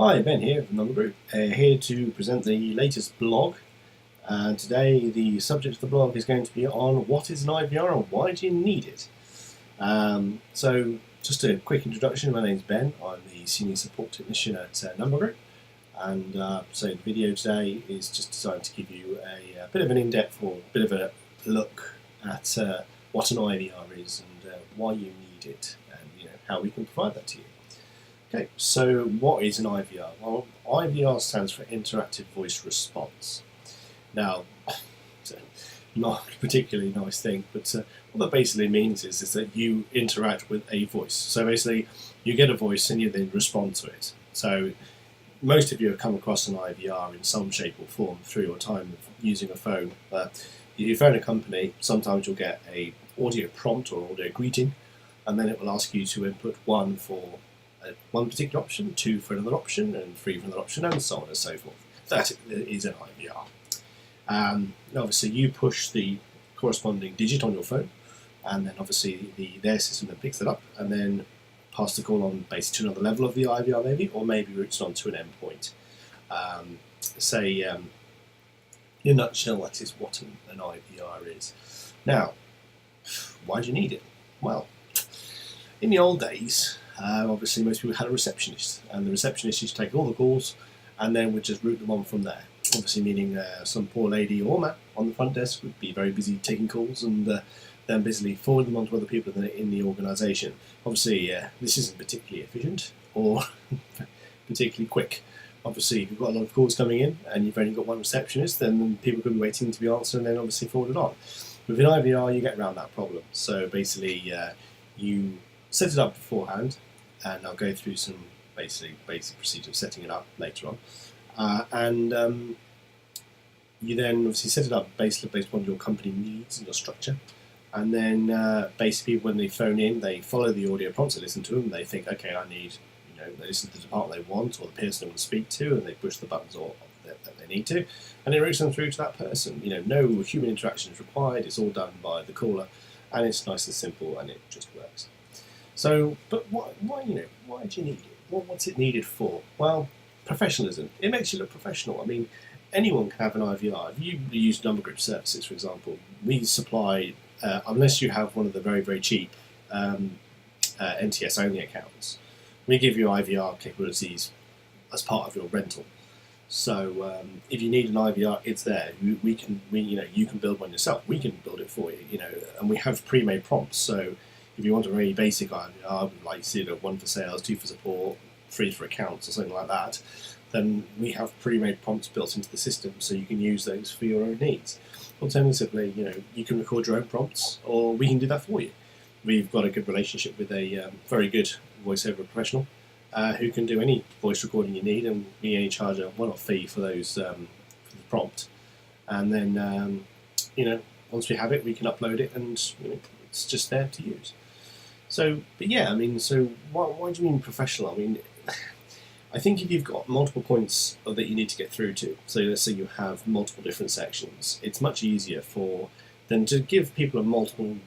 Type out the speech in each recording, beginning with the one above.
Hi, Ben here from Numbergroup, here to present the latest blog. Today the subject of the blog is going to be on what is an IVR and why do you need it. So just a quick introduction, my name is Ben, I'm the Senior Support Technician at Numbergroup, and so the video today is just designed to give you a bit of an in-depth or a bit of a look at what an IVR is and why you need it and how we can provide that to you. Okay, so what is an IVR? Well, IVR stands for Interactive Voice Response. Now, it's not a particularly nice thing, but what that basically means is that you interact with a voice. So basically, you get a voice and you then respond to it. So most of you have come across an IVR in some shape or form through your time of using a phone. If you phone a company, sometimes you'll get an audio prompt or audio greeting, and then it will ask you to input one for one particular option, two for another option, and three for another option, and so on and so forth. That is an IVR. Obviously, you push the corresponding digit on your phone, and then obviously their system then picks it up, and then pass the call on basically to another level of the IVR maybe, or maybe routes on to an endpoint. In a nutshell, that is what an IVR is. Now, why do you need it? Well, in the old days, obviously most people had a receptionist, and the receptionist used to take all the calls and then would just route them on from there. Obviously meaning some poor lady or man on the front desk would be very busy taking calls and then basically forward them on to other people in the organisation. Obviously this isn't particularly efficient or particularly quick. Obviously if you've got a lot of calls coming in and you've only got one receptionist, then people could be waiting to be answered and then obviously forwarded on. With an IVR you get around that problem. So basically you set it up beforehand, and I'll go through some basic procedure of setting it up later on. You then obviously set it up based on your company needs and your structure. And then basically when they phone in, they follow the audio prompts, they listen to them, they think, okay, I need, they listen to the department they want or the person they want to speak to, and they push the buttons that they need to, and it routes them through to that person. No human interaction is required, it's all done by the caller, and it's nice and simple, and it just works. So, but why do you need it? What's it needed for? Well, professionalism. It makes you look professional. I mean, anyone can have an IVR. If you use Numbergroup services, for example, we supply, unless you have one of the very, very cheap NTS-only accounts, we give you IVR capabilities as part of your rental. So if you need an IVR, it's there. You can build one yourself. We can build it for you, and we have pre-made prompts. So if you want a really basic IVR, like one for sales, two for support, three for accounts, or something like that, then we have pre-made prompts built into the system, so you can use those for your own needs. Alternatively, you can record your own prompts, or we can do that for you. We've got a good relationship with a very good voiceover professional who can do any voice recording you need, and we only charge a one-off fee for those for the prompt. And then, once we have it, we can upload it, and it's just there to use. So, but yeah, so why do you mean professional? I think if you've got multiple points that you need to get through to, so let's say you have multiple different sections, it's much easier for them to give people multiple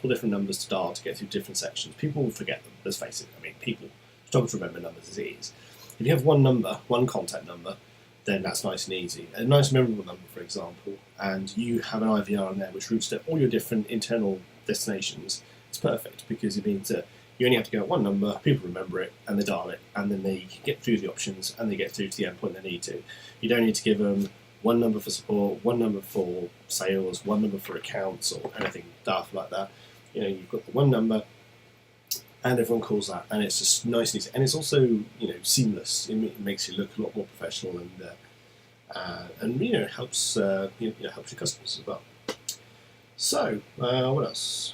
different numbers to dial to get through different sections. People will forget them, let's face it. People struggle to remember numbers as it is. If you have one number, one contact number, then that's nice and easy. A nice memorable number, for example, and you have an IVR on there which routes to all your different internal destinations. It's perfect because it means that you only have to go at one number, people remember it, and they dial it, and then they get through the options and they get through to the endpoint they need to. You don't need to give them one number for support, one number for sales, one number for accounts, or anything daft like that. You've got the one number, and everyone calls that, and it's just nice and easy. And it's also, seamless. It makes you look a lot more professional, and helps helps your customers as well. So, what else?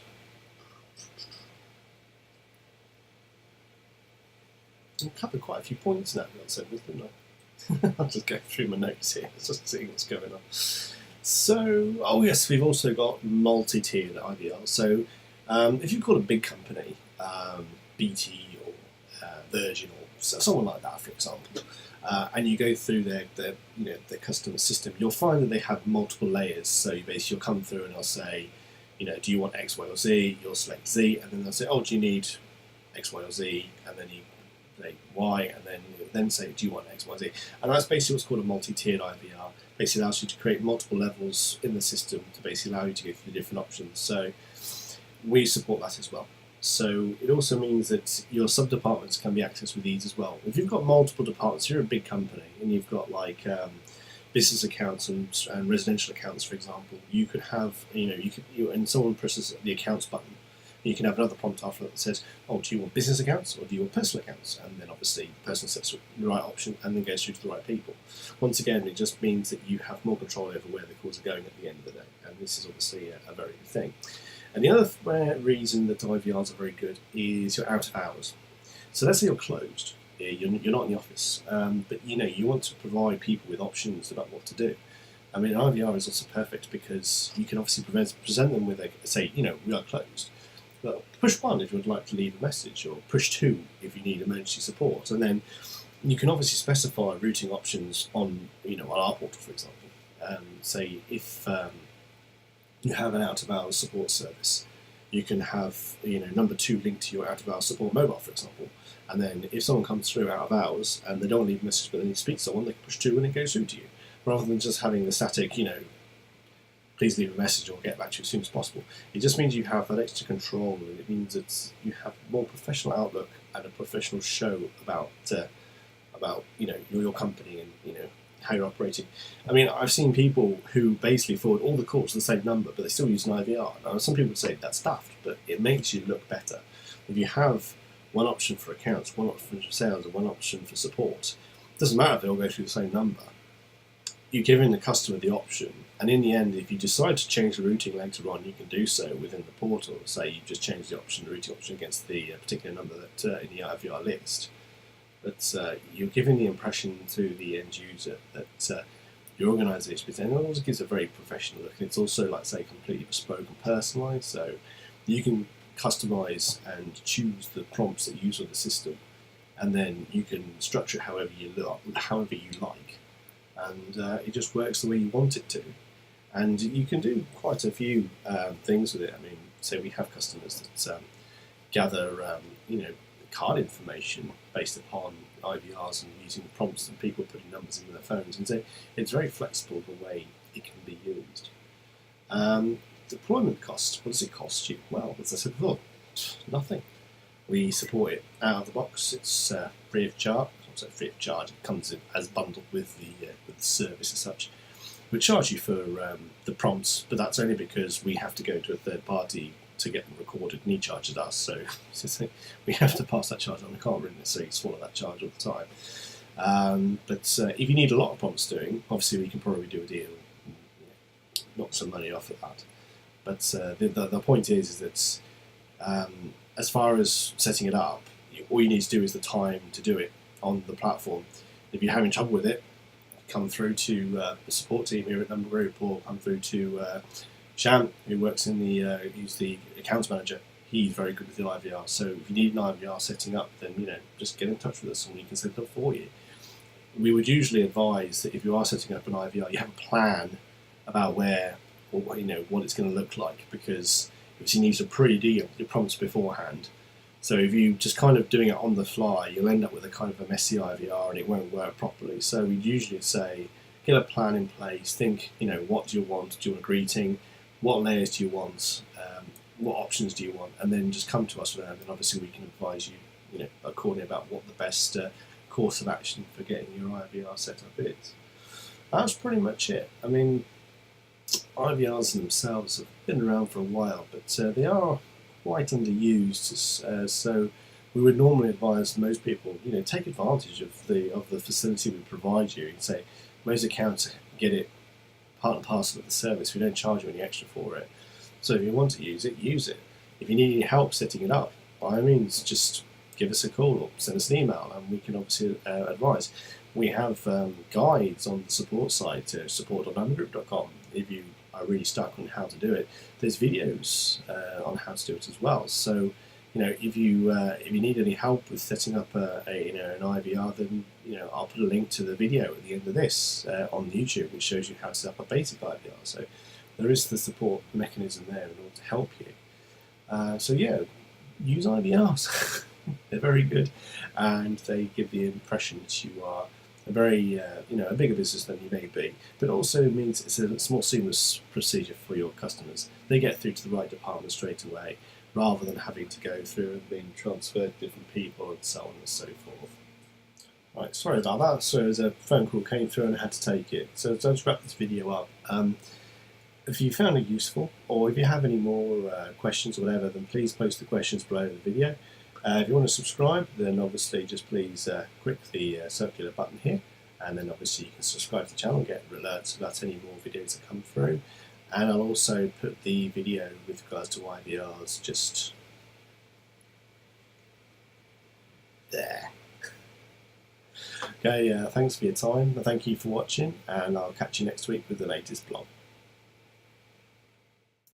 I covered quite a few points in that sentence, didn't I? I'll just go through my notes here, just see what's going on. So, oh yes, we've also got multi-tiered IVR. So, if you call a big company, BT or Virgin or someone like that, for example, and you go through their customer system, you'll find that they have multiple layers. So you'll come through and they'll say, do you want X, Y, or Z? You'll select Z, and then they'll say, oh, do you need X, Y, or Z? And then calculate Y, and then say, do you want X, Y, Z? And that's basically what's called a multi-tiered IVR. Basically allows you to create multiple levels in the system to basically allow you to go through the different options. So we support that as well. So it also means that your sub-departments can be accessed with ease as well. If you've got multiple departments, you're a big company, and you've got like business accounts and residential accounts, for example, you could have, and someone presses the accounts button, you can have another prompt after that says, oh, do you want business accounts or do you want personal accounts? And then obviously the person sets the right option and then goes through to the right people. Once again, it just means that you have more control over where the calls are going at the end of the day. And this is obviously a very good thing. And the other reason that IVRs are very good is you're out of hours. So let's say you're closed, you're not in the office, but you want to provide people with options about what to do. I mean, IVR is also perfect because you can obviously present them with we are closed. Well, push 1 if you would like to leave a message, or push 2 if you need emergency support, and then you can obviously specify routing options on our portal, for example. Say if you have an out-of-hours support service, you can have number 2 linked to your out-of-hours support mobile, for example, and then if someone comes through out of hours and they don't want to leave a message but they need to speak to someone, they can push 2 and it goes through to you, rather than just having the static please leave a message or get back to you as soon as possible. It just means you have that extra control, and it means that you have a more professional outlook and a professional show about your company and how you're operating. I mean, I've seen people who basically forward all the calls to the same number, but they still use an IVR. Now, some people would say that's daft, but it makes you look better. If you have one option for accounts, one option for sales, and one option for support, it doesn't matter if they all go through the same number. You're giving the customer the option, and in the end, if you decide to change the routing later on, you can do so within the portal. Say you just change the routing option against the particular number that in the IVR list. But you're giving the impression to the end user that your organisation is, and it also gives a very professional look. It's also, like say, completely bespoke and personalised, so you can customise and choose the prompts that you use on the system, and then you can structure it however you like. And it just works the way you want it to. And you can do quite a few things with it. I mean, say we have customers that gather, card information based upon IVRs and using prompts and people putting numbers into their phones. And so it's very flexible the way it can be used. Deployment costs, what does it cost you? Well, as I said before, nothing. We support it out of the box. It's free of charge. So free of charge. It comes in as bundled with the service as such. We charge you for the prompts, but that's only because we have to go to a third party to get them recorded, and he charges us. So we have to pass that charge on. We can't really necessarily swallow that charge all the time. But if you need a lot of prompts doing, obviously we can probably do a deal, knock some money off of that. But the point is that as far as setting it up, all you need to do is the time to do it on the platform. If you're having trouble with it, come through to the support team here at Numbergroup, or come through to Sham, who works in he's the accounts manager. He's very good with the IVR. So if you need an IVR setting up, then just get in touch with us and we can set it up for you. We would usually advise that if you are setting up an IVR, you have a plan about where or what it's going to look like, because if you need to pre-do your prompts beforehand. So if you just kind of doing it on the fly, you'll end up with a kind of a messy IVR and it won't work properly. So we usually say, get a plan in place, think, what do you want? Do you want a greeting? What layers do you want? What options do you want? And then just come to us with that, and obviously we can advise you, accordingly about what the best course of action for getting your IVR set up is. That's pretty much it. I mean, IVRs themselves have been around for a while, but they are quite underused, so we would normally advise most people, take advantage of the facility we provide you. And say most accounts get it part and parcel of the service. We don't charge you any extra for it. So if you want to use it, use it. If you need any help setting it up, by all means, just give us a call or send us an email, and we can obviously advise. We have guides on the support side to support.numbergroup.com. If you are really stuck on how to do it, there's videos on how to do it as well. So, if you need any help with setting up an IVR, then I'll put a link to the video at the end of this on YouTube, which shows you how to set up a basic IVR. So there is the support mechanism there in order to help you. So yeah, use IVRs. They're very good, and they give the impression that you are a very, a bigger business than you may be. But it also means it's a more seamless procedure for your customers. They get through to the right department straight away, rather than having to go through and being transferred to different people and so on and so forth. Right, sorry about that. So as a phone call came through and I had to take it. So let's wrap this video up. If you found it useful, or if you have any more questions or whatever, then please post the questions below the video. If you want to subscribe, then obviously just please click the circular button here, and then obviously you can subscribe to the channel and get alerts about any more videos that come through. And I'll also put the video with regards to IVRs just there. Okay, thanks for your time, thank you for watching, and I'll catch you next week with the latest blog.